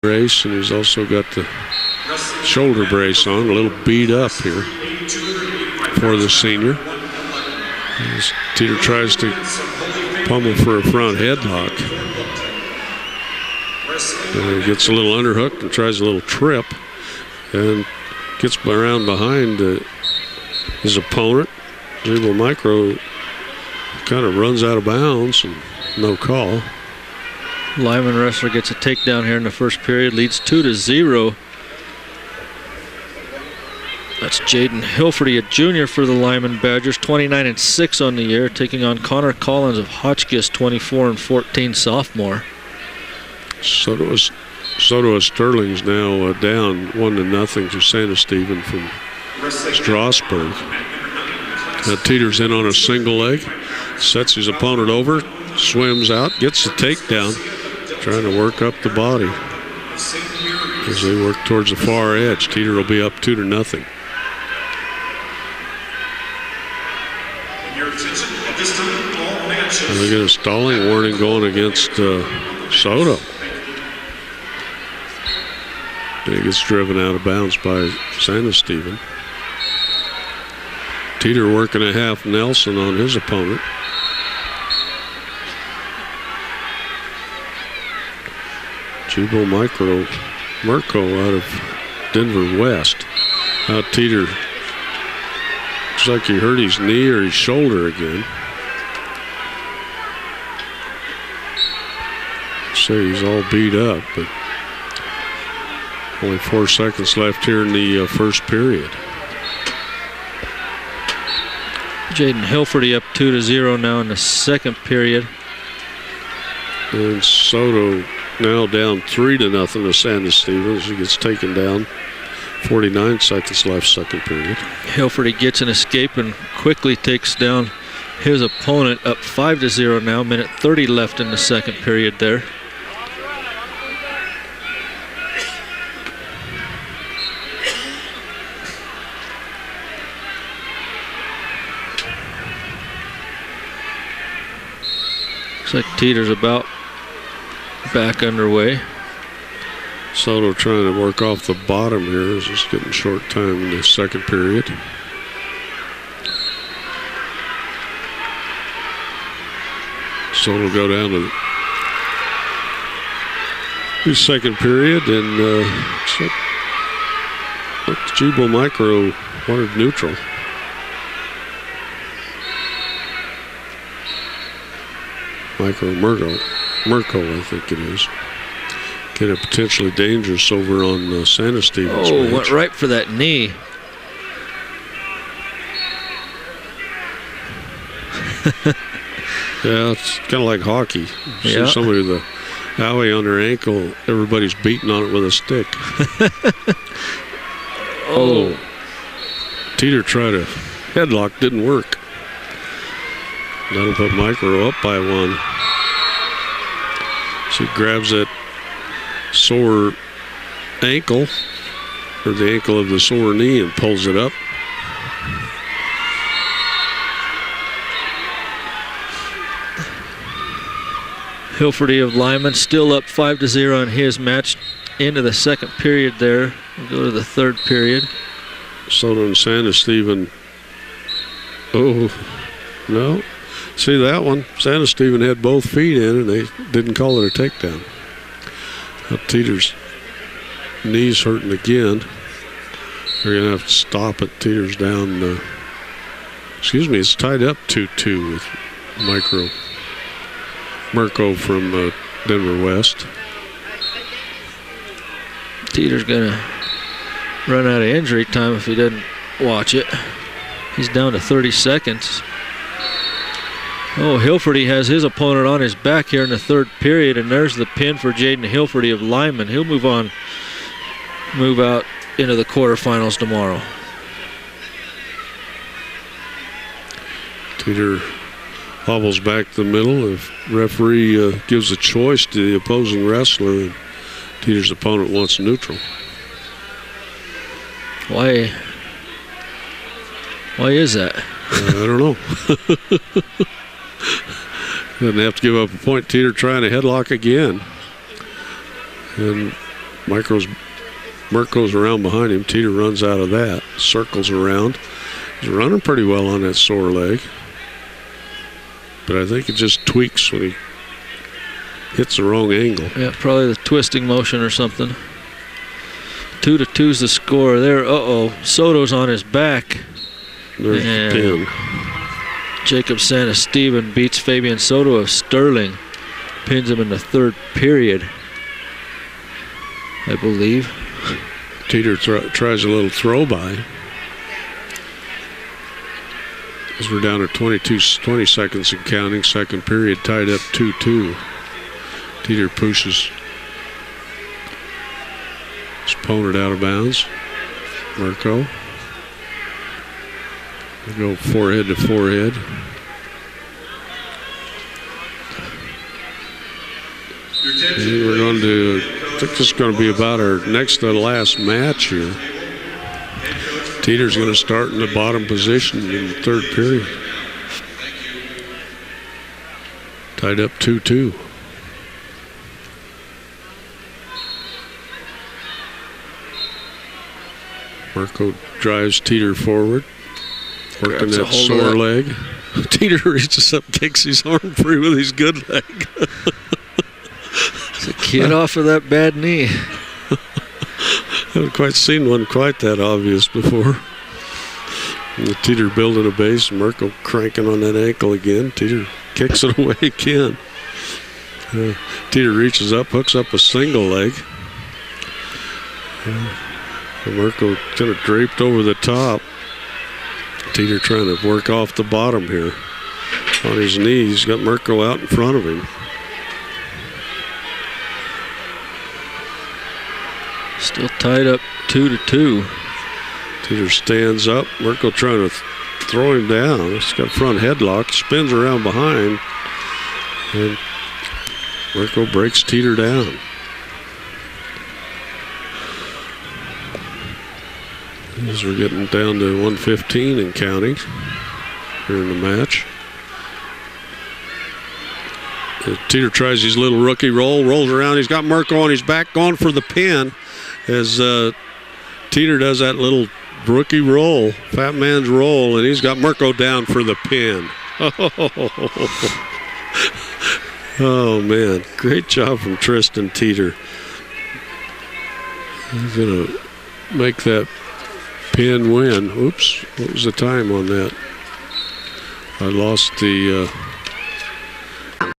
brace, and he's also got the shoulder brace on, a little beat up here for the senior. As Teeter tries to pummel for a front headlock. And he gets a little underhook and tries a little trip and gets around behind his opponent. Jubal Micro kind of runs out of bounds and no call. Lyman wrestler gets a takedown here in the first period, leads 2-0. That's Jaden Hilferty, a junior for the Lyman Badgers, 29-6 on the year, taking on Connor Collins of Hotchkiss, 24-14 sophomore. Soto Sterling's now down 1-0 to Santa Stephen from Strasburg. Teeter's in on a single leg, sets his opponent over, swims out, gets the takedown, trying to work up the body as they work towards the far edge. Teeter will be up 2-0. And they get a stalling warning going against Soto. He gets driven out of bounds by Santa Stephen. Teeter working a half Nelson on his opponent. Jubal Mirko out of Denver West. Now Teeter, looks like he hurt his knee or his shoulder again. Say he's all beat up, but only 4 seconds left here in the first period. Jaden Hilferty up 2-0 now in the second period. And Soto now down 3-0 to Santa Stevens. He gets taken down. 49 seconds left, second period. Hilferty gets an escape and quickly takes down his opponent, up 5-0 now. Minute 30 left in the second period there. Looks like Teeter's about back underway. Soto trying to work off the bottom here. Is just getting short time in the second period. Soto go down to the second period, and Jubal Micro wanted neutral. Mirko, I think it is. Getting potentially dangerous over on Santa Stevens. Oh, went right for that knee. Yeah, it's kind of like hockey. Yeah. See somebody with a owie on their ankle, everybody's beating on it with a stick. Oh. Teeter tried a headlock, didn't work. That'll put Micro up by 1. She grabs that sore ankle, or the ankle of the sore knee, and pulls it up. Hilferty of Lyman still up 5-0 in his match. Into the second period there. We'll go to the third period. Soto and Santa Stephen. Oh, no. See that one? Santa Stephen had both feet in, and they didn't call it a takedown. Now Teeter's knees hurting again. They're going to have to stop it. Teeter's down. It's tied up 2-2 with Mirko from Denver West. Teeter's going to run out of injury time if he doesn't watch it. He's down to 30 seconds. Oh, Hilferty has his opponent on his back here in the third period, and there's the pin for Jaden Hilferty of Lyman. He'll move out into the quarterfinals tomorrow. Teeter hobbles back to the middle. The referee gives a choice to the opposing wrestler, and Teeter's opponent wants neutral. Why is that? I don't know. Doesn't have to give up a point. Teeter trying to headlock again. And Mirko's around behind him. Teeter runs out of that, circles around. He's running pretty well on that sore leg. But I think it just tweaks when he hits the wrong angle. Yeah, probably the twisting motion or something. 2-2's the score there. Uh-oh, Soto's on his back. There's the pin. Jacob Santasteven beats Fabian Soto of Sterling. Pins him in the third period, I believe. Teeter tries a little throw by. As we're down to 20 seconds and counting. Second period tied up 2-2. Teeter pushes his opponent out of bounds. Mirko. We go forehead to forehead. And we're going to, I think this is going to be about our next to last match here. Teeter's going to start in the bottom position in the third period. Tied up 2-2. Mirko drives Teeter forward, working that sore leg. Teeter reaches up, kicks his arm free with his good leg. It's a kid off of that bad knee. I haven't quite seen one quite that obvious before. And Teeter building a base, Mirko cranking on that ankle again. Teeter kicks it away again. Teeter reaches up, hooks up a single leg. Mirko kind of draped over the top. Teeter trying to work off the bottom here. On his knees, got Mirko out in front of him. Still tied up 2-2. Teeter stands up. Mirko trying to throw him down. He's got front headlock. Spins around behind. And Mirko breaks Teeter down. As we're getting down to 1:15 and counting here in the match. Teeter tries his little rookie roll, rolls around. He's got Mirko on his back going for the pin as Teeter does that little rookie roll, fat man's roll, and he's got Mirko down for the pin. Oh, man. Great job from Tristan Teeter. He's going to make that pin win. Oops, what was the time on that? I lost the